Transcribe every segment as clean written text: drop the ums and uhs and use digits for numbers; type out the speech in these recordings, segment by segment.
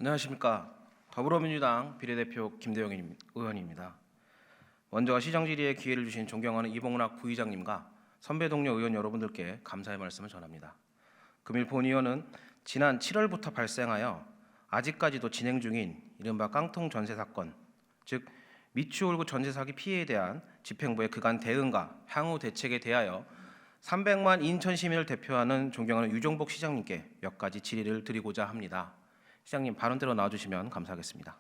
안녕하십니까. 더불어민주당 비례대표 김대영 의원입니다. 먼저 시정질의에 기회를 주신 존경하는 이봉락 부의장님과 선배 동료 의원 여러분들께 감사의 말씀을 전합니다. 금일 본 의원은 지난 7월부터 발생하여 아직까지도 진행 중인 이른바 깡통 전세 사건, 즉 미추홀구 전세 사기 피해에 대한 집행부의 그간 대응과 향후 대책에 대하여 300만 인천 시민을 대표하는 존경하는 유종복 시장님께 몇 가지 질의를 드리고자 합니다. 시장님 발언대로 나와주시면 감사하겠습니다.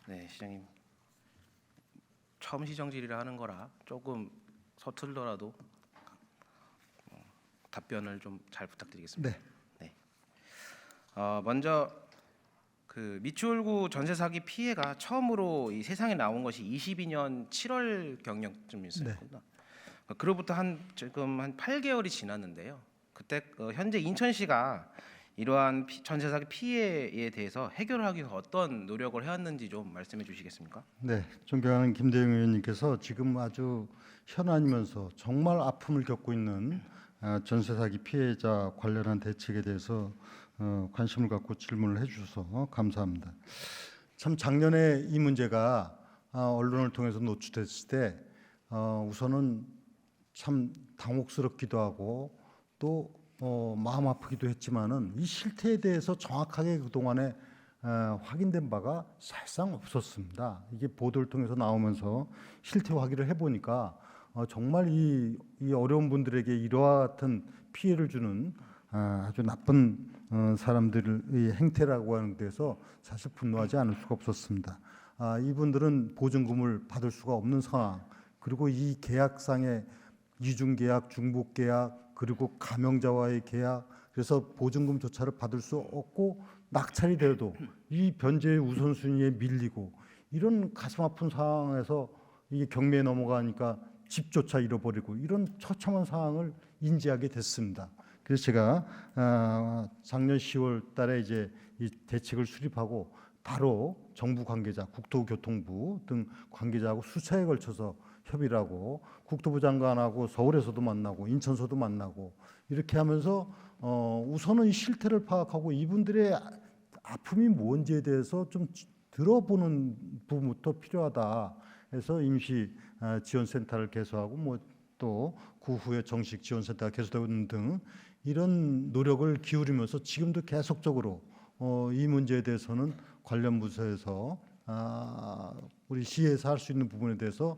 네, 시장님 처음 시정 질의를 하는 거라 조금 서툴더라도 답변을 좀 잘 부탁드리겠습니다. 네. 먼저 그 미추홀구 전세 사기 피해가 처음으로 이 세상에 나온 것이 22년 7월 경력쯤이었습니다. 그로부터 지금 한 8개월이 지났는데요. 그때 현재 인천시가 이러한 전세 사기 피해에 대해서 해결하기 위해서 어떤 노력을 해왔는지 좀 말씀해 주시겠습니까? 네, 존경하는 김대영 의원님께서 지금 아주 현안이면서 정말 아픔을 겪고 있는 전세 사기 피해자 관련한 대책에 대해서 관심을 갖고 질문을 해주셔서 감사합니다. 참 작년에 이 문제가 언론을 통해서 노출됐을 때 우선은 참 당혹스럽기도 하고 또 마음 아프기도 했지만은 이 실태에 대해서 정확하게 그동안에 확인된 바가 사실상 없었습니다. 이게 보도를 통해서 나오면서 실태 확인을 해보니까 정말 이 어려운 분들에게 이와 같은 피해를 주는 아주 나쁜 사람들의 행태라고 하는 데서 사실 분노하지 않을 수가 없었습니다. 이분들은 보증금을 받을 수가 없는 상황, 그리고 이 계약상의 이중계약, 중복계약, 그리고 가명자와의 계약, 그래서 보증금조차를 받을 수 없고 낙찰이 되어도 이 변제의 우선순위에 밀리고 이런 가슴 아픈 상황에서 이게 경매에 넘어가니까 집조차 잃어버리고 이런 처참한 상황을 인지하게 됐습니다. 그래서 제가 작년 10월 달에 이제 이 대책을 수립하고 바로 정부 관계자, 국토교통부 등 관계자하고 수차에 걸쳐서 협의를 하고 국토부 장관하고 서울에서도 만나고 인천서도 만나고 이렇게 하면서 우선은 이 실태를 파악하고 이분들의 아픔이 뭔지에 대해서 좀 들어보는 부분부터 필요하다 해서 임시 지원센터를 개소하고 뭐 또 그 후에 정식 지원센터가 개소되는 등 이런 노력을 기울이면서 지금도 계속적으로 이 문제에 대해서는 관련 부서에서 우리 시에서 할 수 있는 부분에 대해서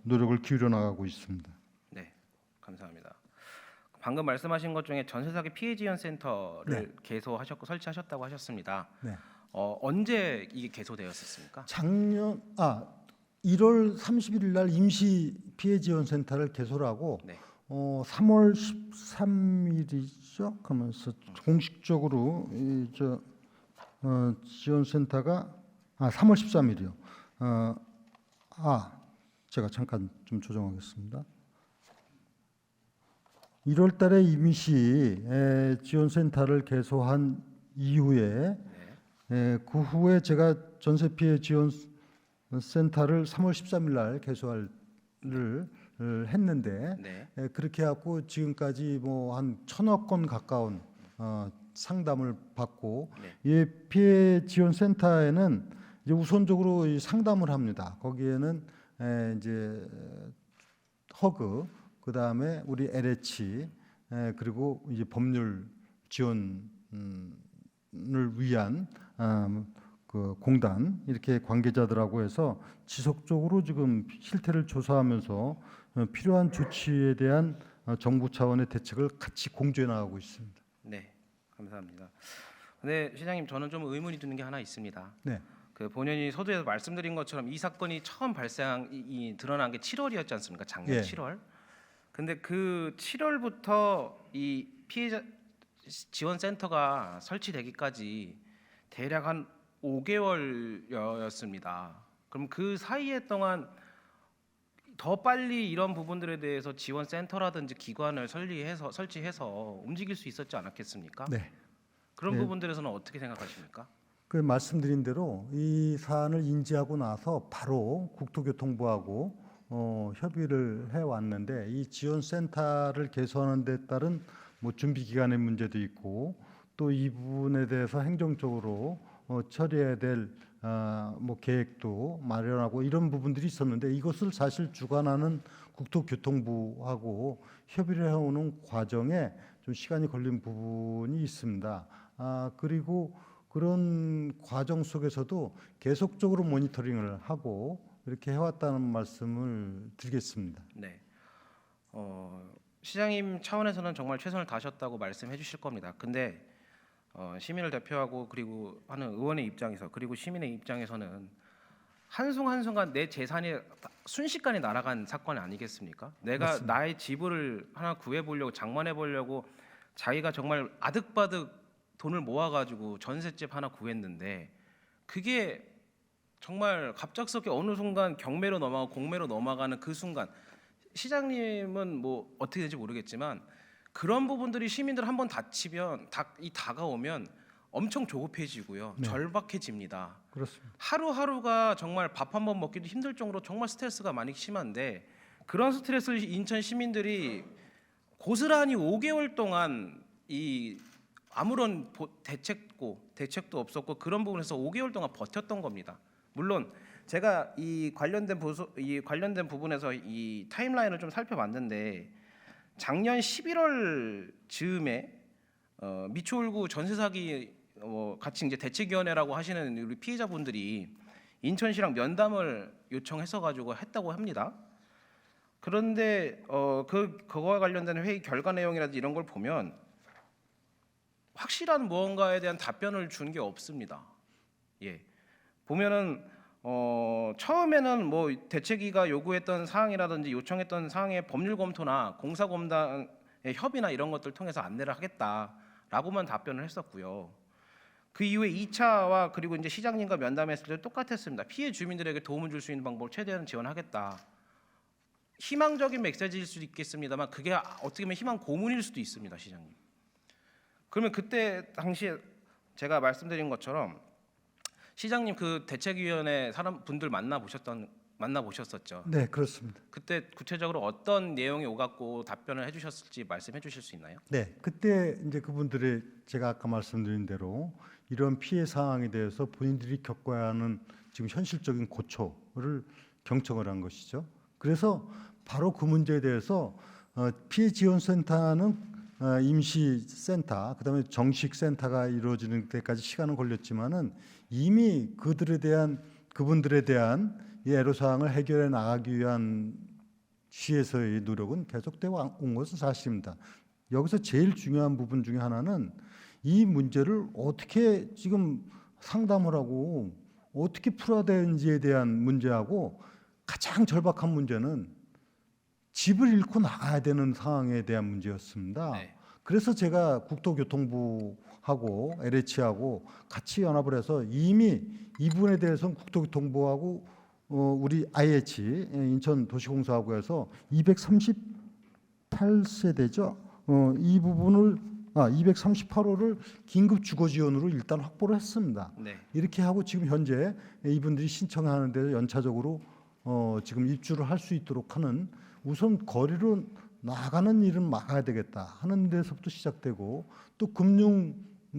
노력을 기울여 나가고 있습니다. 네, 감사합니다. 방금 말씀하신 것 중에 전세 사기 피해 지원 센터를 개소하셨고 설치하셨다고 하셨습니다. 네. 언제 이게 개소되었습니까? 작년 1월 31일 날 임시 피해 지원 센터를 개소를 하고 3월 13일이죠. 그러면서 공식적으로 지원 센터가 3월 13일이요. 제가 잠깐 좀 조정하겠습니다. 1월 달에 임시 지원 센터를 개소한 이후에 그 후에 제가 전세 피해 지원 센터를 3월 13일 날 개소를 했는데 그렇게 해갖고 지금까지 뭐 한 1,000억 건 가까운 상담을 받고 이 피해 지원 센터에는 이제 우선적으로 이 상담을 합니다. 거기에는 이제 허그, 그 다음에 우리 LH, 그리고 이제 법률 지원을 위한 그 공단 이렇게 관계자들하고 해서 지속적으로 지금 실태를 조사하면서 필요한 조치에 대한 정부 차원의 대책을 같이 공조해 나가고 있습니다. 네, 감사합니다. 근데 시장님 저는 좀 의문이 드는 게 하나 있습니다. 네. 그 본연이 서두에서 말씀드린 것처럼 이 사건이 처음 드러난 게 7월이었지 않습니까? 작년 7월. 근데 그 7월부터 이 피해자 지원 센터가 설치되기까지 대략 한 5개월이었습니다. 그럼 그 사이에 동안 더 빨리 이런 부분들에 대해서 지원 센터라든지 기관을 설치해서 움직일 수 있었지 않았겠습니까? 네. 그런 부분들에서는 어떻게 생각하십니까? 그 말씀드린 대로 이 사안을 인지하고 나서 바로 국토교통부하고 협의를 해 왔는데 이 지원센터를 개선하는 데 따른 뭐 준비 기간의 문제도 있고 또 이 부분에 대해서 행정적으로 처리해야 될 뭐 계획도 마련하고 이런 부분들이 있었는데 이것을 사실 주관하는 국토교통부하고 협의를 해오는 과정에 좀 시간이 걸린 부분이 있습니다. 그리고 그런 과정 속에서도 계속적으로 모니터링을 하고 이렇게 해왔다는 말씀을 드리겠습니다. 네. 시장님 차원에서는 정말 최선을 다하셨다고 말씀해 주실 겁니다. 근데 시민을 대표하고 그리고 하는 의원의 입장에서 그리고 시민의 입장에서는 한순간 내 재산이 순식간에 날아간 사건 아니겠습니까? 내가 맞습니다. 나의 집을 하나 구해 보려고 장만해 보려고 자기가 정말 아득바득 돈을 모아가지고 전셋집 하나 구했는데 그게 정말 갑작스럽게 어느 순간 경매로 넘어가고 공매로 넘어가는 그 순간 시장님은 뭐 어떻게 될지 모르겠지만 그런 부분들이 시민들 한번 다치면 다가오면 엄청 조급해지고요. 네. 절박해집니다. 그렇습니다. 하루하루가 정말 밥 한 번 먹기도 힘들 정도로 정말 스트레스가 많이 심한데 그런 스트레스를 인천 시민들이 고스란히 5개월 동안 이 아무런 대책도 없었고 그런 부분에서 5개월 동안 버텼던 겁니다. 물론 제가 이 관련된 부분에서 이 타임라인을 좀 살펴봤는데 작년 11월 즈음에 미추홀구 전세 사기 같이 이제 대책위원회라고 하시는 우리 피해자분들이 인천시랑 면담을 요청해서 가지고 했다고 합니다. 그런데 그거와 관련된 회의 결과 내용이라든지 이런 걸 보면 확실한 무언가에 대한 답변을 준 게 없습니다. 예, 보면은 처음에는 뭐 대책위가 요구했던 사항이라든지 요청했던 사항의 법률 검토나 공사검단의 협의나 이런 것들 통해서 안내를 하겠다라고만 답변을 했었고요. 그 이후에 2차와 그리고 이제 시장님과 면담했을 때 똑같았습니다. 피해 주민들에게 도움을 줄 수 있는 방법을 최대한 지원하겠다. 희망적인 메시지일 수도 있겠습니다만 그게 어떻게 보면 희망 고문일 수도 있습니다, 시장님. 그러면 그때 당시에 제가 말씀드린 것처럼 시장님 그 대책위원회 분들 만나 보셨었죠. 네, 그렇습니다. 그때 구체적으로 어떤 내용이 오갔고 답변을 해주셨을지 말씀해 주실 수 있나요? 네, 그때 이제 그분들의 제가 아까 말씀드린 대로 이런 피해 상황에 대해서 본인들이 겪어야 하는 지금 현실적인 고초를 경청을 한 것이죠. 그래서 바로 그 문제에 대해서 피해 지원 센터는 임시센터, 그다음에 정식 센터가 이루어지는 데까지 시간은 걸렸지만은 이미 그분들에 대한 이 애로사항을 해결해 나가기 위한 시에서의 노력은 계속되어 온 것은 사실입니다. 여기서 제일 중요한 부분 중에 하나는 이 문제를 어떻게 지금 상담을 하고 어떻게 풀어야 되는지에 대한 문제하고 가장 절박한 문제는 집을 잃고 나가야 되는 상황에 대한 문제였습니다. 네. 그래서 제가 국토교통부하고 LH하고 같이 연합을 해서 이미 이 부분에 대해서는 국토교통부하고 우리 IH 인천도시공사하고 해서 238세대죠. 이 부분을 238호를 긴급 주거 지원으로 일단 확보를 했습니다. 네. 이렇게 하고 지금 현재 이분들이 신청하는 데서 연차적으로 지금 입주를 할 수 있도록 하는 우선 거리로 나가는 일은 막아야 되겠다 하는 데서부터 시작되고 또 금융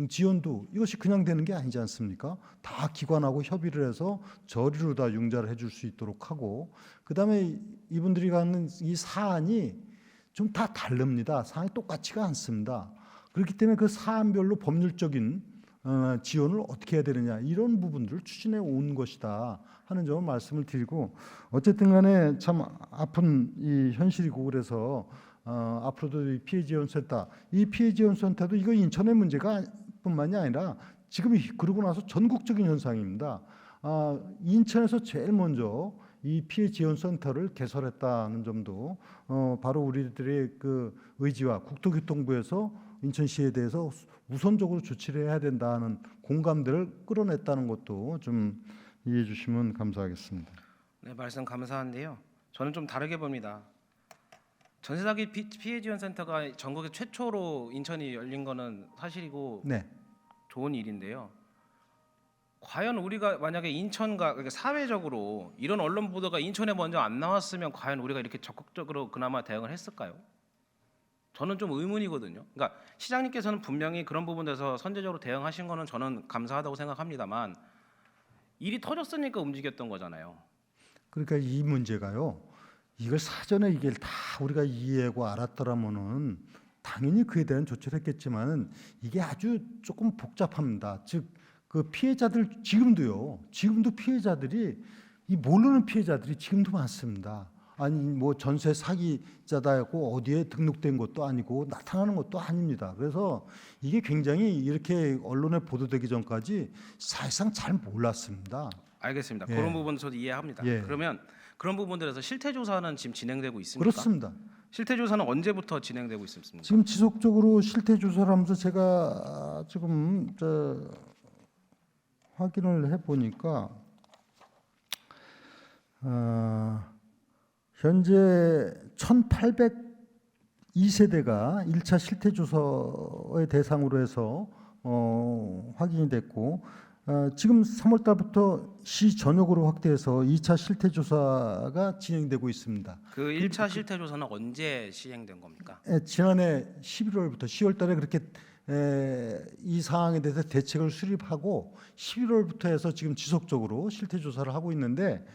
지원도 이것이 그냥 되는 게 아니지 않습니까? 다 기관하고 협의를 해서 저리로 다 융자를 해줄 수 있도록 하고 그다음에 이분들이 갖는 이 사안이 좀 다 다릅니다. 사안이 똑같지가 않습니다. 그렇기 때문에 그 사안별로 법률적인 지원을 어떻게 해야 되느냐 이런 부분들을 추진해 온 것이다 하는 점을 말씀을 드리고 어쨌든 간에 참 아픈 이 현실이고 그래서 앞으로도 이 피해지원센터 이 피해지원센터도 이거 인천의 문제가 뿐만이 아니라 지금 그러고 나서 전국적인 현상입니다. 인천에서 제일 먼저 이 피해지원센터를 개설했다는 점도 바로 우리들의 그 의지와 국토교통부에서 인천시에 대해서 우선적으로 조치를 해야 된다는 공감대를 끌어냈다는 것도 좀 이해해 주시면 감사하겠습니다. 네, 말씀 감사한데요. 저는 좀 다르게 봅니다. 전세 사기 피해 지원 센터가 전국에 최초로 인천이 열린 거는 사실이고 네, 좋은 일인데요. 과연 우리가 만약에 인천과 그러니까 사회적으로 이런 언론 보도가 인천에 먼저 안 나왔으면 과연 우리가 이렇게 적극적으로 그나마 대응을 했을까요? 저는 좀 의문이거든요. 그러니까 시장님께서는 분명히 그런 부분에서 선제적으로 대응하신 거는 저는 감사하다고 생각합니다만 일이 터졌으니까 움직였던 거잖아요. 그러니까 이 문제가요. 이걸 사전에 이게 다 우리가 이해하고 알았더라면은 당연히 그에 대한 조치를 했겠지만은 이게 아주 조금 복잡합니다. 즉 그 피해자들 지금도 피해자들이 이 모르는 피해자들이 지금도 많습니다. 아니 뭐 전세 사기자다고 어디에 등록된 것도 아니고 나타나는 것도 아닙니다. 그래서 이게 굉장히 이렇게 언론에 보도되기 전까지 사실상 잘 몰랐습니다. 알겠습니다. 예. 그런 부분 저도 이해합니다. 예. 그러면 그런 부분들에서 실태 조사는 지금 진행되고 있습니까? 그렇습니다. 실태 조사는 언제부터 진행되고 있습니까? 지금 지속적으로 실태 조사를 하면서 제가 지금 확인을 해보니까 현재 1,802세대가 1차 실태 조사의 대상으로 해서 확인이 됐고 지금 3월 달부터 시 전역으로 확대해서 2차 실태 조사가 진행되고 있습니다. 그 1차 실태 조사는 언제 시행된 겁니까? 지난해 11월부터 10월 달에 그렇게 이 사항에 대해서 대책을 수립하고 11월부터 해서 지금 지속적으로 실태 조사를 하고 있는데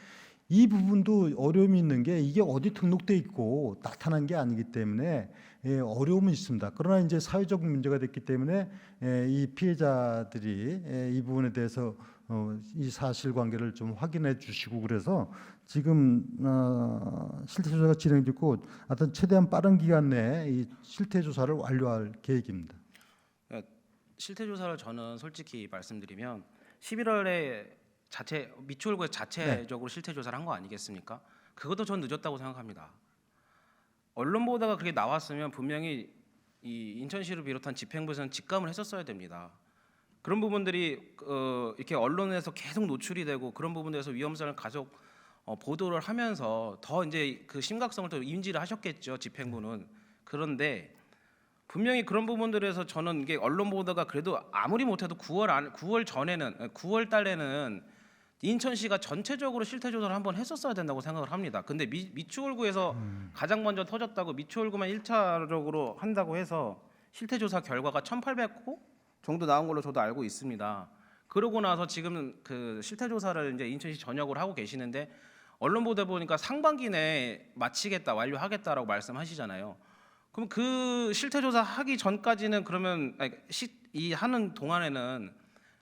이 부분도 어려움이 있는 게 이게 어디 등록돼 있고 나타난 게 아니기 때문에 어려움은 있습니다. 그러나 이제 사회적 문제가 됐기 때문에 이 피해자들이 이 부분에 대해서 이 사실관계를 좀 확인해 주시고 그래서 지금 실태 조사가 진행되고 하여튼 최대한 빠른 기간 내에 이 실태 조사를 완료할 계획입니다. 실태 조사를 저는 솔직히 말씀드리면 11월에 미추홀구에서 자체적으로 실태 조사를 한 거 아니겠습니까? 그것도 전 늦었다고 생각합니다. 언론 보도가 그렇게 나왔으면 분명히 이 인천시를 비롯한 집행부에서는 직감을 했었어야 됩니다. 그런 부분들이 이렇게 언론에서 계속 노출이 되고 그런 부분에서 위험성을 가족 보도를 하면서 더 이제 그 심각성을 더 인지를 하셨겠죠, 집행부는. 그런데 분명히 그런 부분들에서 저는 이게 언론 보도가 그래도 아무리 못해도 9월 달에는 인천시가 전체적으로 실태 조사를 한번 했었어야 된다고 생각을 합니다. 근데 미추홀구에서 가장 먼저 터졌다고 미추홀구만 1차적으로 한다고 해서 실태 조사 결과가 1,800호 정도 나온 걸로 저도 알고 있습니다. 그러고 나서 지금 그 실태 조사를 이제 인천시 전역으로 하고 계시는데 언론 보도 보니까 상반기 내에 마치겠다, 완료하겠다라고 말씀하시잖아요. 그럼 그 실태 조사 하기 전까지는 그러면 이 하는 동안에는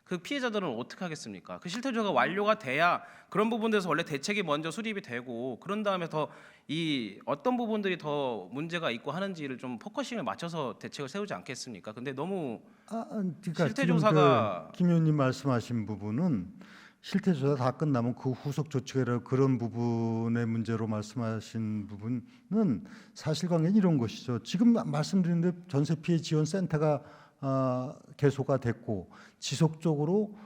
그 피해자들은 어떻게 하겠습니까? 그 실태 조사가 완료가 돼야 그런 부분에서 원래 대책이 먼저 수립이 되고 그런 다음에 더 이 어떤 부분들이 더 문제가 있고 하는지를 좀 포커싱을 맞춰서 대책을 세우지 않겠습니까? 근데 너무 그러니까 실태 지금 조사가 김 의원님 말씀하신 부분은 실태 조사 다 끝나면 그 후속 조치가 그런 부분의 문제로 말씀하신 부분은 사실관계는 이런 것이죠. 지금 말씀드린 데 전세 피해 지원 센터가 개소가 됐고 지속적으로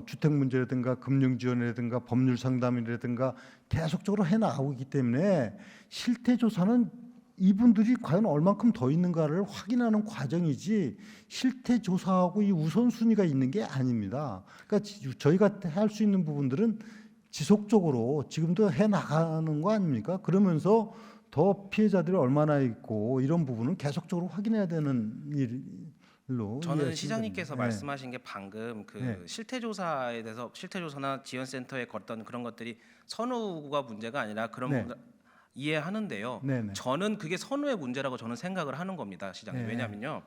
주택 문제라든가 금융 지원이라든가 법률 상담이라든가 계속적으로 해 나가고 있기 때문에 실태 조사는 이분들이 과연 얼만큼 더 있는가를 확인하는 과정이지 실태 조사하고 이 우선순위가 있는 게 아닙니다. 그러니까 저희가 할 수 있는 부분들은 지속적으로 지금도 해 나가는 거 아닙니까? 그러면서 더 피해자들이 얼마나 있고 이런 부분은 계속적으로 확인해야 되는 일로 저는 시장님께서 말씀하신 게 방금 그 네. 실태 조사에 대해서 실태 조사나 지원 센터에 걸었던 그런 것들이 선호가 문제가 아니라 그런 네. 부분 이해하는데요. 네네. 저는 그게 선호의 문제라고 저는 생각을 하는 겁니다, 시장님. 네. 왜냐하면요,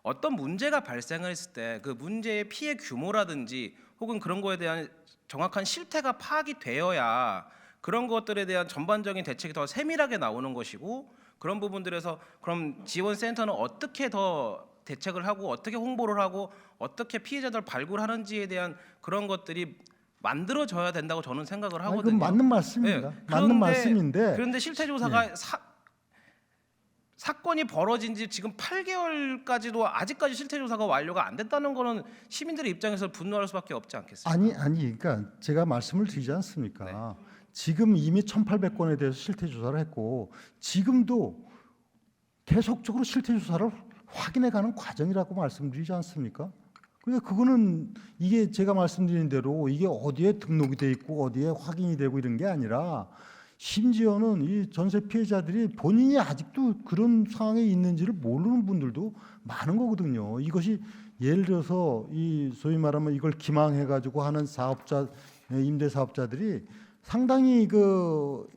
어떤 문제가 발생을 했을 때 그 문제의 피해 규모라든지 혹은 그런 거에 대한 정확한 실태가 파악이 되어야 그런 것들에 대한 전반적인 대책이 더 세밀하게 나오는 것이고 그런 부분들에서 그럼 지원 센터는 어떻게 더 대책을 하고 어떻게 홍보를 하고 어떻게 피해자들 발굴하는지에 대한 그런 것들이 만들어져야 된다고 저는 생각을 하거든요. 그건 맞는 말씀입니다. 네. 맞는 말씀인데 그런데 실태 조사가 사건이 벌어진 지 지금 8개월까지도 아직까지 실태 조사가 완료가 안 됐다는 거는 시민들의 입장에서 분노할 수밖에 없지 않겠습니까? 아니 그러니까 제가 말씀을 드리지 않습니까? 지금 이미 1,800건에 대해서 실태 조사를 했고 지금도 계속적으로 실태 조사를 확인해 가는 과정이라고 말씀드리지 않습니까? 그러니까 그거는 이게 제가 말씀드린 대로 이게 어디에 등록이 돼 있고 어디에 확인이 되고 이런 게 아니라 심지어는 이 전세 피해자들이 본인이 아직도 그런 상황에 있는지를 모르는 분들도 많은 거거든요. 이것이 예를 들어서 이 소위 말하면 이걸 기망해 가지고 하는 사업자 임대 사업자들이 상당히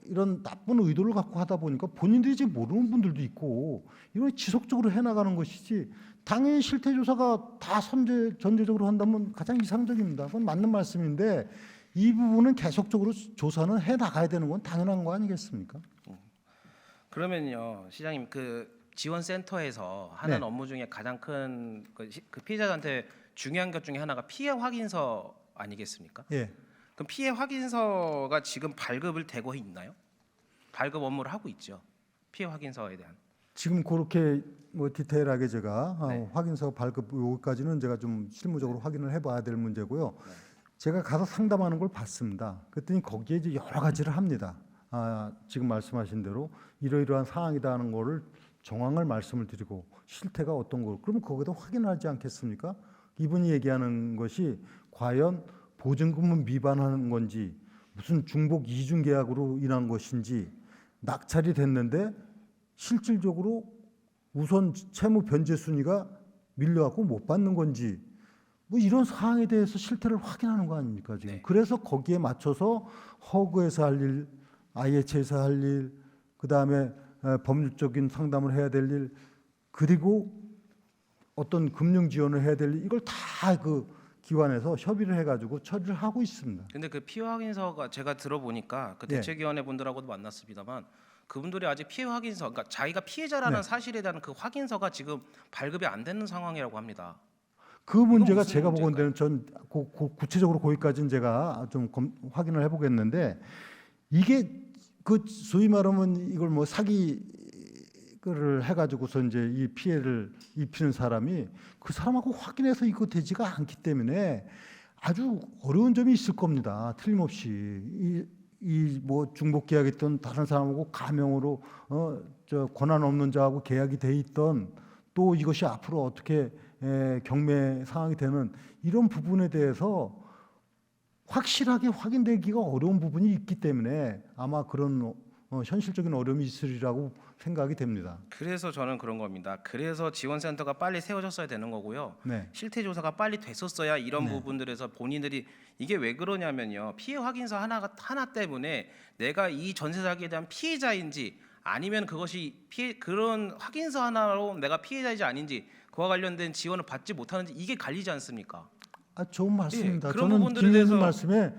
이런 나쁜 의도를 갖고 하다 보니까 본인들이 지금 모르는 분들도 있고 이걸 지속적으로 해나가는 것이지 당연히 실태 조사가 다 전제적으로 한다면 가장 이상적입니다. 그건 맞는 말씀인데 이 부분은 계속적으로 조사는 해 나가야 되는 건 당연한 거 아니겠습니까? 그러면요, 시장님 그 지원센터에서 하는 네. 업무 중에 가장 큰 그 피해자한테 중요한 것 중에 하나가 피해 확인서 아니겠습니까? 예. 그럼 피해 확인서가 지금 발급을 되고 있나요? 발급 업무를 하고 있죠. 피해 확인서에 대한. 지금 그렇게 뭐 디테일하게 제가 네. 확인서 발급 여기까지는 제가 좀 실무적으로 확인을 해봐야 될 문제고요. 네. 제가 가서 상담하는 걸 봤습니다. 그랬더니 거기에 이제 여러 가지를 합니다. 지금 말씀하신 대로 이러이러한 상황이다 하는 거를 정황을 말씀을 드리고 실태가 어떤 거 그러면 거기다 확인하지 않겠습니까? 이분이 얘기하는 것이 과연 보증금은 위반하는 건지 무슨 중복 이중 계약으로 인한 것인지 낙찰이 됐는데 실질적으로 우선 채무 변제 순위가 밀려갖고 못 받는 건지 뭐 이런 사항에 대해서 실태를 확인하는 거 아닙니까 지금? 네. 그래서 거기에 맞춰서 허그에서 할 일, IH에서 할 일, 그 다음에 법률적인 상담을 해야 될 일, 그리고 어떤 금융 지원을 해야 될 일, 이걸 다 그 기관에서 협의를 해가지고 처리를 하고 있습니다. 근데 그 피해 확인서가 제가 들어보니까 그 예. 대책위원회 분들하고도 만났습니다만 그분들이 아직 피해 확인서, 그러니까 자기가 피해자라는 네. 사실에 대한 그 확인서가 지금 발급이 안 되는 상황이라고 합니다. 그 문제가 무슨 제가 문제일까요? 보건대는 전 구체적으로 거기까지는 제가 좀 확인을 해보겠는데 이게 그 소위 말하면 이걸 뭐 사기를 해가지고서 이제 이 피해를 입히는 사람이 그 사람하고 확인해서 이거 되지가 않기 때문에 아주 어려운 점이 있을 겁니다. 틀림없이 이 뭐 중복 계약했던 다른 사람하고 가명으로 저 권한 없는 자하고 계약이 돼 있던 또 이것이 앞으로 어떻게 경매 상황이 되는 이런 부분에 대해서 확실하게 확인되기가 어려운 부분이 있기 때문에 아마 그런 현실적인 어려움이 있으리라고 생각이 됩니다. 그래서 저는 그런 겁니다. 그래서 지원센터가 빨리 세워졌어야 되는 거고요. 네, 실태 조사가 빨리 됐었어야 이런 네. 부분들에서 본인들이 이게 왜 그러냐면요. 피해 확인서 하나 때문에 내가 이 전세 사기에 대한 피해자인지 아니면 그것이 그런 확인서 하나로 내가 피해자인지 아닌지 그와 관련된 지원을 받지 못하는지 이게 갈리지 않습니까? 좋은 말씀입니다. 예, 그런 저는 부분들에 김 의원님 대해서- 말씀에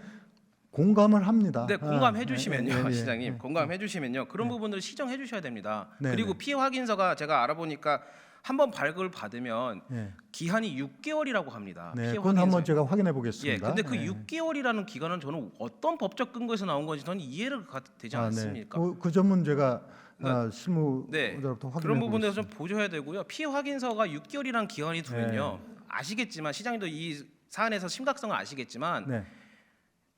공감을 합니다. 네, 공감해 주시면요, 예, 시장님. 예. 공감해 주시면요. 그런 부분들을 시정해 주셔야 됩니다. 네, 그리고 네. 피해 확인서가 제가 알아보니까 한 번 발급을 받으면 예. 기한이 6개월이라고 합니다. 네, 피해 그건 확인서. 한번 제가 확인해 예, 보겠습니다. 근데 그 예. 6개월이라는 기간은 저는 어떤 법적 근거에서 나온 건지 저는 이해를 되지 네. 않습니까? 그 점은 제가 네. 실무자로부터 확인해 그런 부분에서 보겠습니다. 좀 보셔야 되고요. 피해 확인서가 6개월이라는 기간이 두면요. 아시겠지만 시장님도 이 사안에서 심각성을 아시겠지만 네,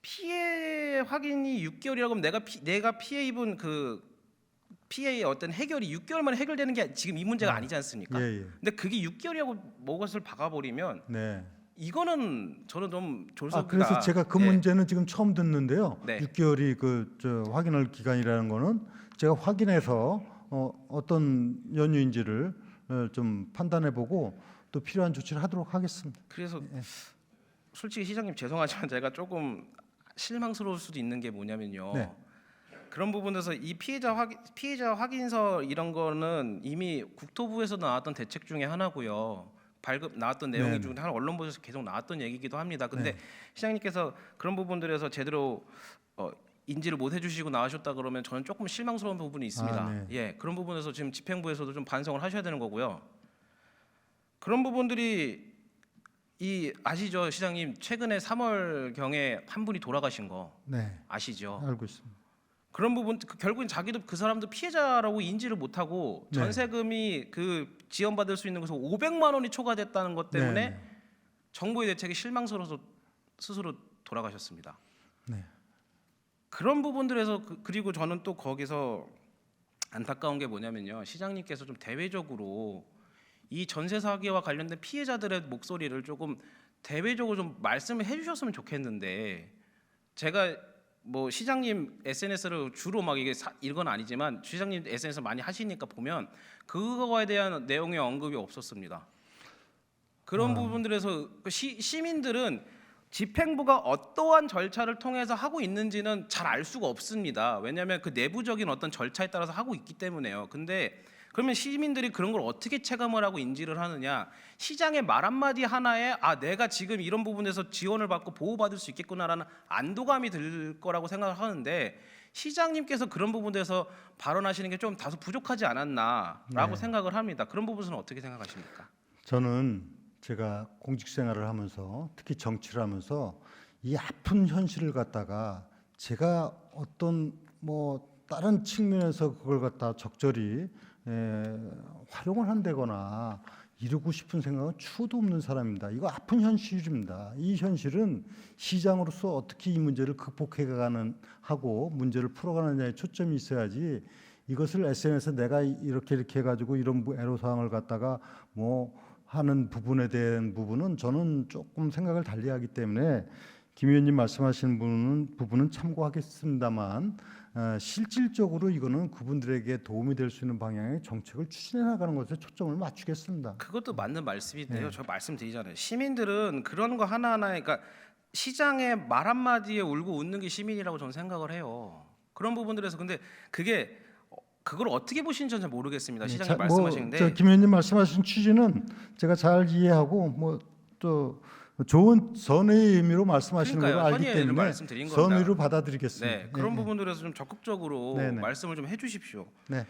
피해 확인이 6개월이라고 하면 내가 피해 입은 그 피해의 어떤 해결이 6개월 만에 해결되는 게 지금 이 문제가 아니지 않습니까? 예, 예. 근데 그게 6개월이라고 뭐것을 박아버리면 네. 이거는 저는 좀 졸속이다. 그래서 제가 그 예. 문제는 지금 처음 듣는데요. 네. 6개월이 확인할 기간이라는 거는 제가 확인해서 어떤 연유인지를 좀 판단해보고 또 필요한 조치를 하도록 하겠습니다. 그래서 솔직히 시장님 죄송하지만 제가 조금 실망스러울 수도 있는 게 뭐냐면요. 네. 그런 부분에서 이 피해자 확인서 이런 거는 이미 국토부에서 나왔던 대책 중에 하나고요. 발급 나왔던 내용이 네. 중에 하나 언론 보도에서 계속 나왔던 얘기기도 합니다. 근데 네. 시장님께서 그런 부분들에서 제대로 인지를 못 해주시고 나오셨다 그러면 저는 조금 실망스러운 부분이 있습니다. 네. 예, 그런 부분에서 지금 집행부에서도 좀 반성을 하셔야 되는 거고요. 그런 부분들이 아시죠, 시장님? 최근에 3월 경에 한 분이 돌아가신 거 네, 아시죠? 알고 있습니다. 그런 부분 결국엔 자기도 그 사람도 피해자라고 인지를 못하고 네. 전세금이 그 지원받을 수 있는 것에서 500만 원이 초과됐다는 것 때문에 네, 정부의 대책이 실망스러워서 스스로 돌아가셨습니다. 네. 그런 부분들에서 그리고 저는 또 거기서 안타까운 게 뭐냐면요. 시장님께서 좀 대외적으로 이 전세 사기와 관련된 피해자들의 목소리를 조금 대외적으로 좀 말씀을 해주셨으면 좋겠는데 제가 뭐 시장님 SNS를 주로 막 이건 아니지만 시장님 SNS 많이 하시니까 보면 그거에 대한 내용의 언급이 없었습니다. 그런 부분들에서 시민들은 집행부가 어떠한 절차를 통해서 하고 있는지는 잘 알 수가 없습니다. 왜냐하면 그 내부적인 어떤 절차에 따라서 하고 있기 때문에요. 근데 그러면 시민들이 그런 걸 어떻게 체감을 하고 인지를 하느냐? 시장의 말 한마디 하나에 아 내가 지금 이런 부분에서 지원을 받고 보호받을 수 있겠구나라는 안도감이 들 거라고 생각을 하는데 시장님께서 그런 부분에서 발언하시는 게 좀 다소 부족하지 않았나라고 생각을 합니다. 그런 부분은 어떻게 생각하십니까? 저는 제가 공직 생활을 하면서 특히 정치를 하면서 이 아픈 현실을 갖다가 제가 어떤 뭐 다른 측면에서 그걸 갖다 적절히 활용을 한다거나 이루고 싶은 생각은 추호도 없는 사람입니다. 이거 아픈 현실입니다. 이 현실은 시장으로서 어떻게 이 문제를 극복해가는 하고 문제를 풀어가느냐에 초점이 있어야지 이것을 SNS에 내가 이렇게 해가지고 이런 애로사항을 갖다가 뭐 하는 부분에 대한 부분은 저는 조금 생각을 달리하기 때문에 김 의원님 말씀하시는 부분은 참고하겠습니다만 실질적으로 이거는 그분들에게 도움이 될 수 있는 방향의 정책을 추진해 나가는 것에 초점을 맞추겠습니다. 그것도 맞는 말씀인데요. 네. 저 말씀드리잖아요. 시민들은 그런 거 하나하나에 그러니까 시장의 말 한마디에 울고 웃는 게 시민이라고 저는 생각을 해요. 그런 부분들에서 근데 그걸 어떻게 보시는지 잘 모르겠습니다. 시장님 말씀하시는데 김 의원님 말씀하신 취지는 제가 잘 이해하고 뭐 또 좋은 선의의 의미로 말씀하시는 걸 그러니까요. 알기 선의의 의미로 때문에 말씀드린 겁니다. 선의로 받아들이겠습니다. 네, 그런 부분들에서 좀 적극적으로 네, 네. 말씀을 좀 해주십시오. 네.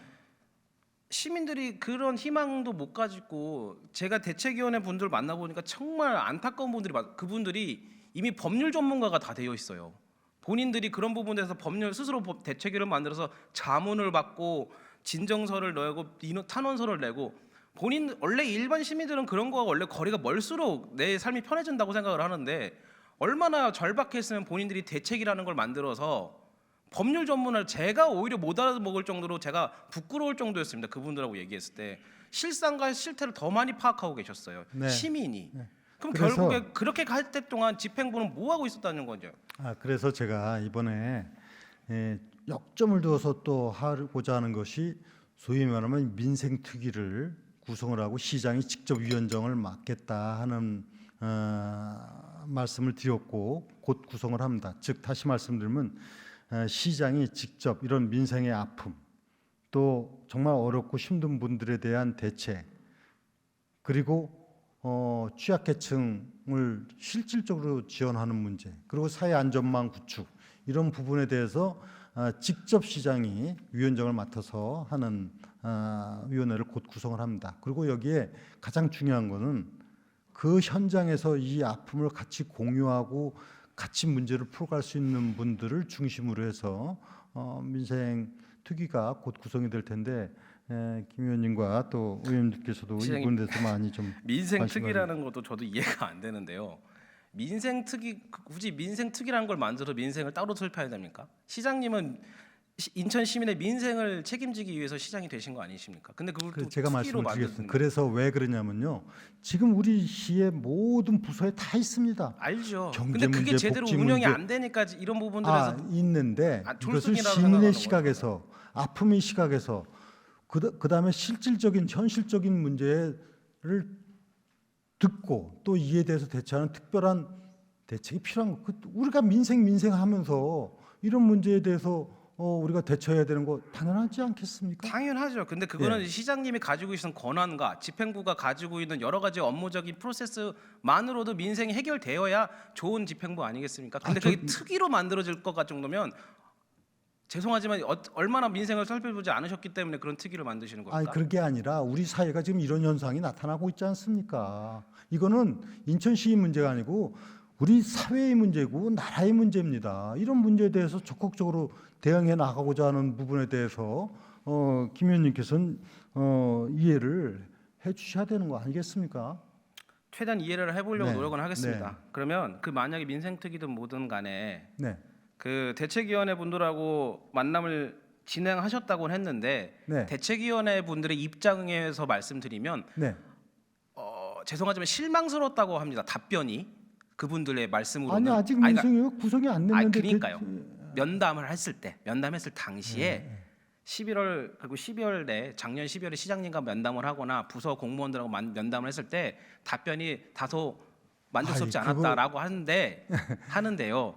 시민들이 그런 희망도 못 가지고 제가 대책위원회 분들 만나보니까 정말 안타까운 분들이 그분들이 이미 법률 전문가가 다 되어 있어요. 본인들이 그런 부분에서 법률 스스로 대책위를 만들어서 자문을 받고 진정서를 내고 탄원서를 내고 본인 원래 일반 시민들은 그런 거와 원래 거리가 멀수록 내 삶이 편해진다고 생각을 하는데 얼마나 절박했으면 본인들이 대책이라는 걸 만들어서 법률 전문을 제가 오히려 못 알아먹을 정도로 제가 부끄러울 정도였습니다. 그분들하고 얘기했을 때 실상과 실태를 더 많이 파악하고 계셨어요. 네. 시민이. 네. 그럼 그래서- 결국에 그렇게 갈 때 동안 집행부는 뭐 하고 있었다는 거죠? 그래서 제가 이번에 역점을 두어서 또 하고자 하는 것이 소위 말하면 민생특위를 구성을 하고 시장이 직접 위원장을 맡겠다 하는 말씀을 드렸고 곧 구성을 합니다. 즉 다시 말씀드리면 시장이 직접 이런 민생의 아픔 또 정말 어렵고 힘든 분들에 대한 대책 그리고 취약계층을 실질적으로 지원하는 문제 그리고 사회 안전망 구축 이런 부분에 대해서 직접 시장이 위원장을 맡아서 하는 위원회를 곧 구성을 합니다. 그리고 여기에 가장 중요한 거는 그 현장에서 이 아픔을 같이 공유하고 같이 문제를 풀어갈 수 있는 분들을 중심으로 해서 민생 특위가 곧 구성이 될 텐데 김 의원님과 또 의원님께서도 이 부분에 대해서 많이 좀 민생 특위라는 것도 저도 이해가 안 되는데요. 민생 특위 굳이 민생 특위라는 걸 만들어서 민생을 따로 살펴야 됩니까? 시장님은 인천 시민의 민생을 책임지기 위해서 시장이 되신 거 아니십니까? 근데 그걸 또 제가 특위로 말씀드리겠습니다. 만드는 그래서 왜 그러냐면요. 지금 우리 시의 모든 부서에 다 있습니다. 알죠. 경제 근데 그게 문제, 제대로 복지 운영이 문제. 안 되니까 이런 부분들에서 있는데 이것을 졸속이라고 시민의 생각하는 시각에서 아픔의 시각에서 그다음에 실질적인 현실적인 문제를 듣고 또 이에 대해서 대처하는 특별한 대책이 필요한 거. 우리가 민생 하면서 이런 문제에 대해서 우리가 대처해야 되는 거 당연하지 않겠습니까? 당연하죠. 근데 그거는 예. 시장님이 가지고 있는 권한과 집행부가 가지고 있는 여러 가지 업무적인 프로세스만으로도 민생이 해결되어야 좋은 집행부 아니겠습니까? 근데 그게 특위로 만들어질 것 같 정도면 죄송하지만 얼마나 민생을 살펴보지 않으셨기 때문에 그런 특위를 만드시는 겁니까? 그런 게 아니라 우리 사회가 지금 이런 현상이 나타나고 있지 않습니까? 이거는 인천시 문제가 아니고 우리 사회의 문제고 나라의 문제입니다. 이런 문제에 대해서 적극적으로 대응해 나가고자 하는 부분에 대해서 김 의원님께서는 이해를 해주셔야 되는 거 아니겠습니까? 최대한 이해를 해보려고 네. 노력은 하겠습니다. 네. 그러면 그 만약에 민생특위든 뭐든 간에 네, 그 대책위원회 분들하고 만남을 진행하셨다고 했는데 네, 대책위원회 분들의 입장에서 말씀드리면 네. 죄송하지만 실망스럽다고 합니다. 답변이 그분들의 말씀으로는 아니 아직 그러니까 민생이 구성이 안 됐는데 그러니까요. 면담했을 당시에 11월 그리고 12월 내 작년 12월에 시장님과 면담을 하거나 부서 공무원들하고 면담을 했을 때 답변이 다소 만족스럽지 아이, 그거- 않았다라고 하는데요.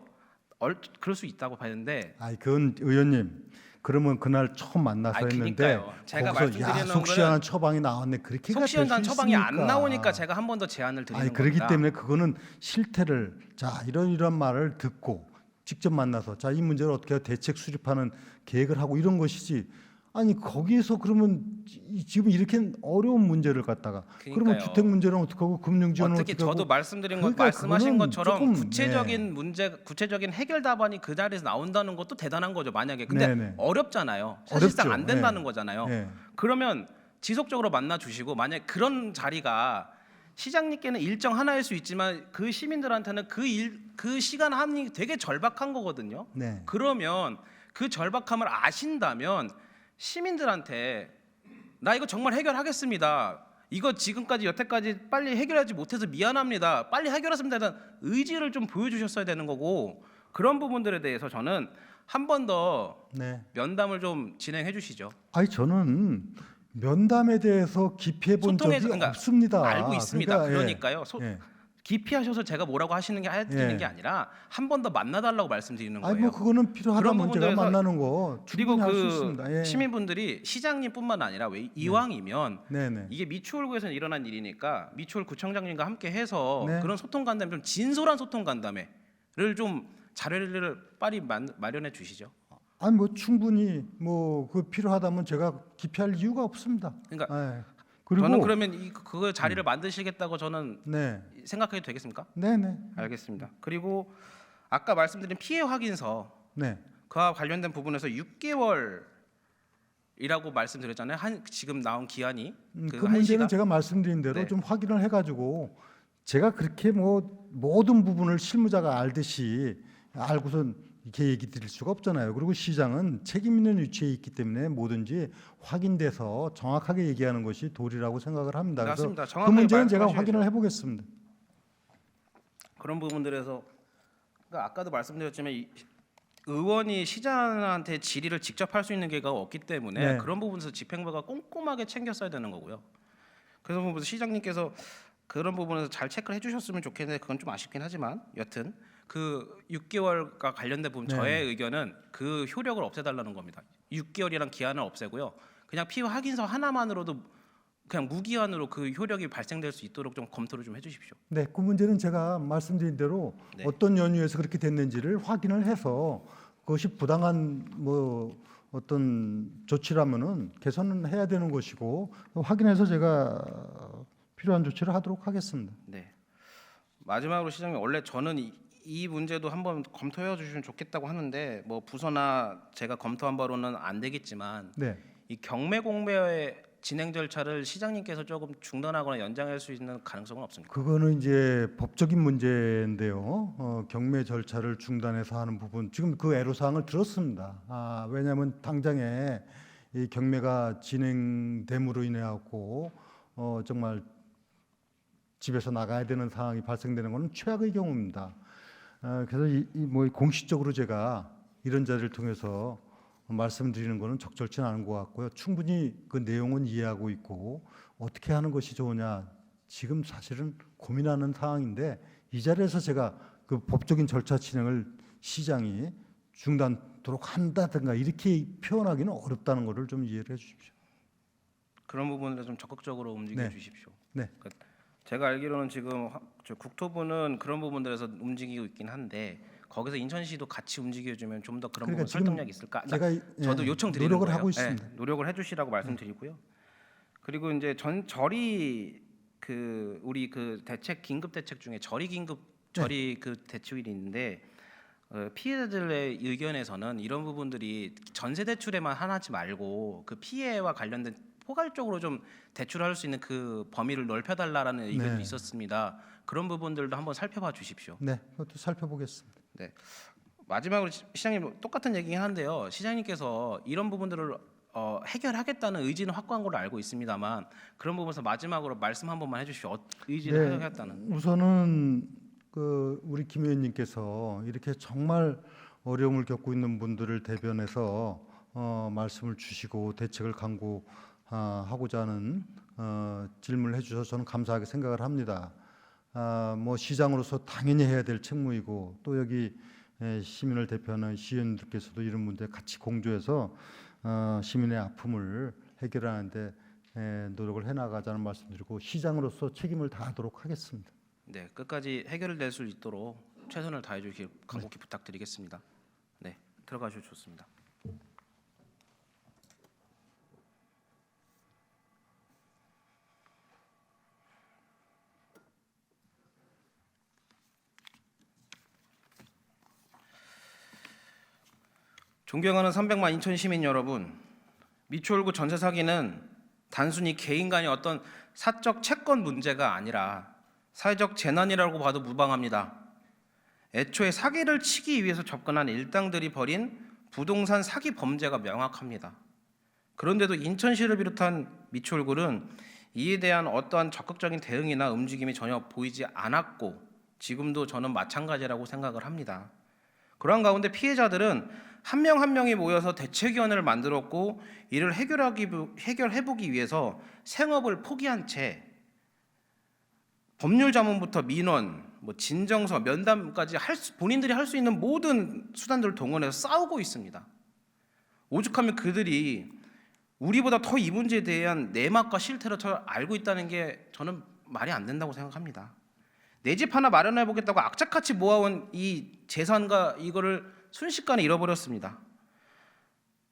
그럴 수 있다고 봤는데 그건 의원님. 그러면 그날 처음 만나서 했는데 그러니까요. 제가 거기서 말씀드리는 속시원한 처방이 나왔네. 그렇게가 될 수 속시원한 처방이 안 있습니까? 나오니까 제가 한 번 더 제안을 드리는 그렇기 겁니다. 때문에 그거는 실태를 이런 말을 듣고 직접 만나서 이 문제를 어떻게 대책 수립하는 계획을 하고 이런 것이지. 아니 거기에서 그러면 지금 이렇게 어려운 문제를 갖다가 그러면 그러니까요. 주택 문제는 어떻게 하고 금융 지원은 어떻게 어떻게 하고 저도 말씀드린 것 그러니까 말씀하신 그거는 것처럼 조금, 구체적인 문제, 구체적인 해결 답안이 그 자리에서 나온다는 것도 대단한 거죠. 만약에 근데 네네. 어렵잖아요. 사실상 어렵죠. 안 된다는 네. 거잖아요. 네. 그러면 지속적으로 만나 주시고 만약 그런 자리가 시장님께는 일정 하나일 수 있지만 그 시민들한테는 그 시간 한이 되게 절박한 거거든요. 네. 그러면 그 절박함을 아신다면 시민들한테 나 이거 정말 해결하겠습니다. 이거 지금까지 여태까지 빨리 해결하지 못해서 미안합니다. 빨리 해결했습니다. 일단 의지를 좀 보여주셨어야 되는 거고 그런 부분들에 대해서 저는 한 번 더 네. 면담을 좀 진행해 주시죠. 저는 면담에 대해서 깊이 해본 적이 그러니까 없습니다. 알고 있습니다. 예. 그러니까요. 예. 깊이 하셔서 제가 뭐라고 하시는 게 해드리는 예. 게 아니라 한 번 더 만나달라고 말씀드리는 거예요. 뭐 그거는 그런 필요하다면 제가 부분들에서- 만나는 거 그리고 충분히 할 수 있습니다. 예. 시민분들이 시장님뿐만 아니라 왜 이왕이면 네네. 이게 미추홀구에서 일어난 일이니까 미추홀 구청장님과 함께 해서 네. 그런 소통 간담회 좀 진솔한 소통 간담회를 좀 자료를 빨리 마련해 주시죠. 뭐 충분히 그 필요하다면 제가 기피할 이유가 없습니다. 그러니까 예. 그리고 저는 그러면 그 자리를 만드시겠다고 저는 네. 생각해도 되겠습니까? 네네. 알겠습니다. 그리고 아까 말씀드린 피해 확인서 네. 그와 관련된 부분에서 6개월이라고 말씀드렸잖아요. 지금 나온 기한이 그 한 문제는 시가 제가 말씀드린 대로 네. 좀 확인을 해가지고 제가 그렇게 모든 부분을 실무자가 알듯이 알고선 이렇게 얘기 드릴 수가 없잖아요. 그리고 시장은 책임 있는 위치에 있기 때문에 뭐든지 확인돼서 정확하게 얘기하는 것이 도리라고 생각을 합니다. 그래서 맞습니다. 그 정확하게 문제는 제가 말씀하셔야죠. 확인을 해보겠습니다. 그런 부분들에서 그러니까 아까도 말씀드렸지만 의원이 시장한테 질의를 직접 할 수 있는 기회가 없기 때문에 네. 그런 부분에서 집행부가 꼼꼼하게 챙겼어야 되는 거고요. 그래서 부분에서 시장님께서 그런 부분에서 잘 체크를 해주셨으면 좋겠는데 그건 좀 아쉽긴 하지만 여튼 그 6개월과 관련된 부분 네. 저의 의견은 그 효력을 없애달라는 겁니다. 6개월이란 기한을 없애고요. 그냥 피해 확인서 하나만으로도 그냥 무기한으로 그 효력이 발생될 수 있도록 좀 검토를 좀 해주십시오. 네, 그 문제는 제가 말씀드린 대로 네. 어떤 연유에서 그렇게 됐는지를 확인을 해서 그것이 부당한 어떤 조치라면은 개선은 해야 되는 것이고 확인해서 제가 필요한 조치를 하도록 하겠습니다. 네. 마지막으로 시장님 원래 저는 이 문제도 한번 검토해 주시면 좋겠다고 하는데 뭐 부서나 제가 검토한 바로는 안 되겠지만 네, 이 경매 공매의 진행 절차를 시장님께서 조금 중단하거나 연장할 수 있는 가능성은 없습니까? 그거는 이제 법적인 문제인데요. 경매 절차를 중단해서 하는 부분 지금 그 애로사항을 들었습니다. 왜냐하면 당장에 이 경매가 진행됨으로 인해 갖고 정말 집에서 나가야 되는 상황이 발생되는 것은 최악의 경우입니다. 그래서 공식적으로 제가 이런 자리를 통해서 말씀드리는 것은 적절치 않은 것 같고요. 충분히 그 내용은 이해하고 있고 어떻게 하는 것이 좋으냐 지금 사실은 고민하는 상황인데 이 자리에서 제가 그 법적인 절차 진행을 시장이 중단토록 한다든가 이렇게 표현하기는 어렵다는 것을 좀 이해를 해주십시오. 그런 부분을 좀 적극적으로 움직여 네. 주십시오. 네. 제가 알기로는 지금 저 국토부는 그런 부분들에서 움직이고 있긴 한데 거기서 인천시도 같이 움직여주면 좀 더 그런 그러니까 부분 지금 설득력이 있을까? 제가 저도 요청드리는 노력을 거예요. 하고 있습니다. 네, 노력을 해주시라고 말씀드리고요. 그리고 이제 절이 그 우리 그 대책 긴급 대책 중에 절이 그 대출이 있는데 피해자들의 의견에서는 이런 부분들이 전세 대출에만 하지 말고 그 피해와 관련된 포괄적으로 좀 대출할 수 있는 그 범위를 넓혀달라라는 의견도 네. 있었습니다. 그런 부분들도 한번 살펴봐 주십시오. 네, 그것도 살펴보겠습니다. 네. 마지막으로 시장님 똑같은 얘기긴 한데요. 시장님께서 이런 부분들을 해결하겠다는 의지는 확고한 걸로 알고 있습니다만 그런 부분에서 마지막으로 말씀 한 번만 해주시오. 의지를 네. 해결하겠다는. 우선은 우리 김 의원님께서 이렇게 정말 어려움을 겪고 있는 분들을 대변해서 말씀을 주시고 대책을 강구하고자 하는 질문을 해주셔서 저는 감사하게 생각을 합니다. 뭐 시장으로서 당연히 해야 될 책무이고 또 여기 시민을 대표하는 시의원들께서도 이런 문제 같이 공조해서 시민의 아픔을 해결하는데 노력을 해나가자는 말씀드리고 시장으로서 책임을 다하도록 하겠습니다. 네, 끝까지 해결될 수 있도록 최선을 다해 주길 간곡히 부탁드리겠습니다. 네, 들어가셔도 좋습니다. 존경하는 300만 인천 시민 여러분, 미추홀구 전세 사기는 단순히 개인 간의 어떤 사적 채권 문제가 아니라 사회적 재난이라고 봐도 무방합니다. 애초에 사기를 치기 위해서 접근한 일당들이 벌인 부동산 사기 범죄가 명확합니다. 그런데도 인천시를 비롯한 미추홀구는 이에 대한 어떠한 적극적인 대응이나 움직임이 전혀 보이지 않았고 지금도 저는 마찬가지라고 생각을 합니다. 그러한 가운데 피해자들은 한 명 한 명이 모여서 대책위원회를 만들었고 이를 해결해보기 위해서 생업을 포기한 채 법률 자문부터 민원, 진정서, 면담까지 본인들이 할 수 있는 모든 수단들을 동원해서 싸우고 있습니다. 오죽하면 그들이 우리보다 더 이 문제에 대한 내막과 실태를 더 알고 있다는 게 저는 말이 안 된다고 생각합니다. 내 집 하나 마련해 보겠다고 악착같이 모아온 이 재산과 이거를 순식간에 잃어버렸습니다.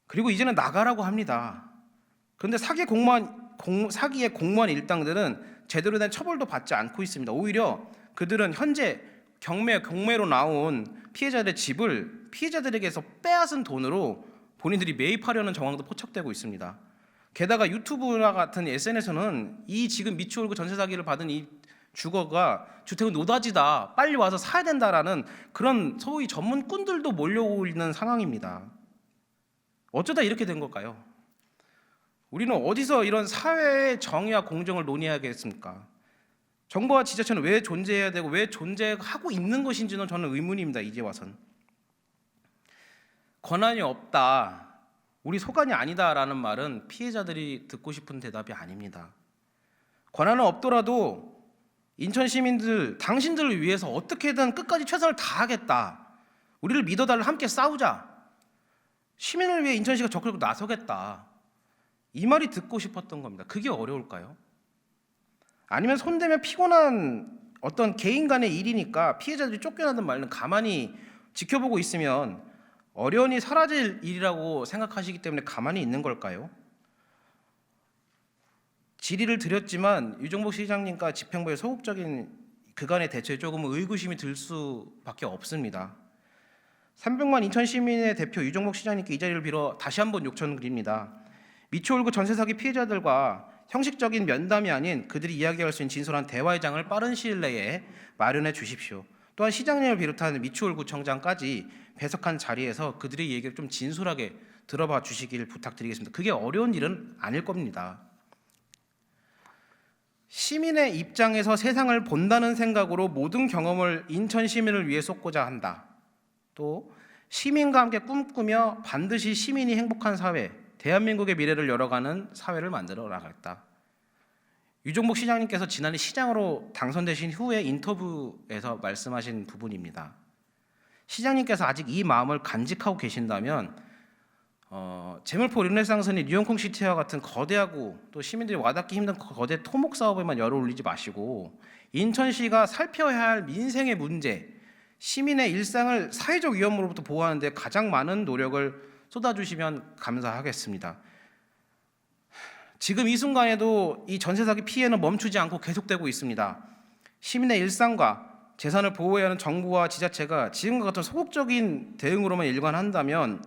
그리고 이제는 나가라고 합니다. 그런데 사기의 공무원 일당들은 제대로 된 처벌도 받지 않고 있습니다. 오히려 그들은 현재 경매로 나온 피해자들의 집을 피해자들에게서 빼앗은 돈으로 본인들이 매입하려는 정황도 포착되고 있습니다. 게다가 유튜브나 같은 SNS는 이 지금 미추홀구 전세 사기를 받은 이 주거가 주택은 노다지다, 빨리 와서 사야 된다라는 그런 소위 전문꾼들도 몰려오고 있는 상황입니다. 어쩌다 이렇게 된 걸까요? 우리는 어디서 이런 사회의 정의와 공정을 논의하겠습니까? 정부와 지자체는 왜 존재해야 되고 왜 존재하고 있는 것인지는 저는 의문입니다. 이제 와선. 권한이 없다, 우리 소관이 아니다라는 말은 피해자들이 듣고 싶은 대답이 아닙니다. 권한은 없더라도 인천 시민들, 당신들을 위해서 어떻게든 끝까지 최선을 다하겠다. 우리를 믿어달라, 함께 싸우자. 시민을 위해 인천시가 적극적으로 나서겠다. 이 말이 듣고 싶었던 겁니다. 그게 어려울까요? 아니면 손대면 피곤한 어떤 개인 간의 일이니까 피해자들이 쫓겨나든 말든 가만히 지켜보고 있으면 어련히 사라질 일이라고 생각하시기 때문에 가만히 있는 걸까요? 질의를 드렸지만 유정복 시장님과 집행부의 소극적인 그간의 대처에 조금 의구심이 들 수밖에 없습니다. 300만 인천 시민의 대표 유정복 시장님께 이 자리를 빌어 다시 한번 요청드립니다. 미추홀구 전세 사기 피해자들과 형식적인 면담이 아닌 그들이 이야기할 수 있는 진솔한 대화의 장을 빠른 시일 내에 마련해 주십시오. 또한 시장님을 비롯한 미추홀구청장까지 배석한 자리에서 그들의 얘기를 좀 진솔하게 들어봐 주시길 부탁드리겠습니다. 그게 어려운 일은 아닐 겁니다. 시민의 입장에서 세상을 본다는 생각으로 모든 경험을 인천 시민을 위해 쏟고자 한다. 또 시민과 함께 꿈꾸며 반드시 시민이 행복한 사회, 대한민국의 미래를 열어가는 사회를 만들어 나가겠다. 유정복 시장님께서 지난해 시장으로 당선되신 후에 인터뷰에서 말씀하신 부분입니다. 시장님께서 아직 이 마음을 간직하고 계신다면 재물포 르네상스니 뉴용콩 시티와 같은 거대하고 또 시민들이 와닿기 힘든 거대 토목 사업에만 열을 올리지 마시고 인천시가 살펴야 할 민생의 문제, 시민의 일상을 사회적 위험으로부터 보호하는 데 가장 많은 노력을 쏟아주시면 감사하겠습니다. 지금 이 순간에도 이 전세 사기 피해는 멈추지 않고 계속되고 있습니다. 시민의 일상과 재산을 보호해야 하는 정부와 지자체가 지금과 같은 소극적인 대응으로만 일관한다면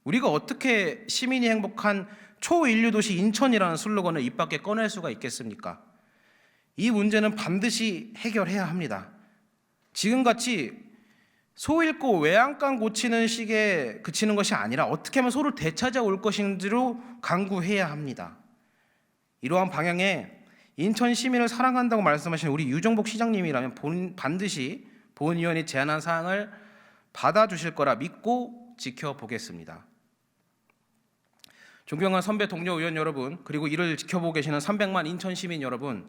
우리가 어떻게 시민이 행복한 초인류 도시 인천이라는 슬로건을 입 밖에 꺼낼 수가 있겠습니까? 이 문제는 반드시 해결해야 합니다. 지금같이 소 잃고 외양간 고치는 식에 그치는 것이 아니라 어떻게 하면 소를 되찾아올 것인지로 강구해야 합니다. 이러한 방향에 인천 시민을 사랑한다고 말씀하신 우리 유정복 시장님이라면 반드시 보훈위원이 제안한 사항을 받아주실 거라 믿고 지켜보겠습니다. 존경하는 선배 동료 의원 여러분, 그리고 이를 지켜보고 계시는 300만 인천 시민 여러분,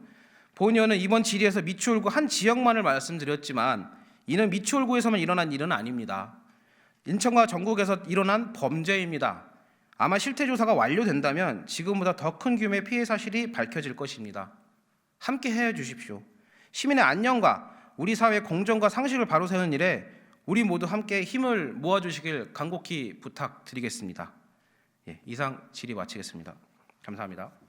보훈위원은 이번 질의에서 미추홀구 한 지역만을 말씀드렸지만 이는 미추홀구에서만 일어난 일은 아닙니다. 인천과 전국에서 일어난 범죄입니다. 아마 실태조사가 완료된다면 지금보다 더 큰 규모의 피해 사실이 밝혀질 것입니다. 함께 해주십시오. 시민의 안녕과 우리 사회의 공정과 상식을 바로 세우는 일에 우리 모두 함께 힘을 모아주시길 간곡히 부탁드리겠습니다. 이상 질의 마치겠습니다. 감사합니다.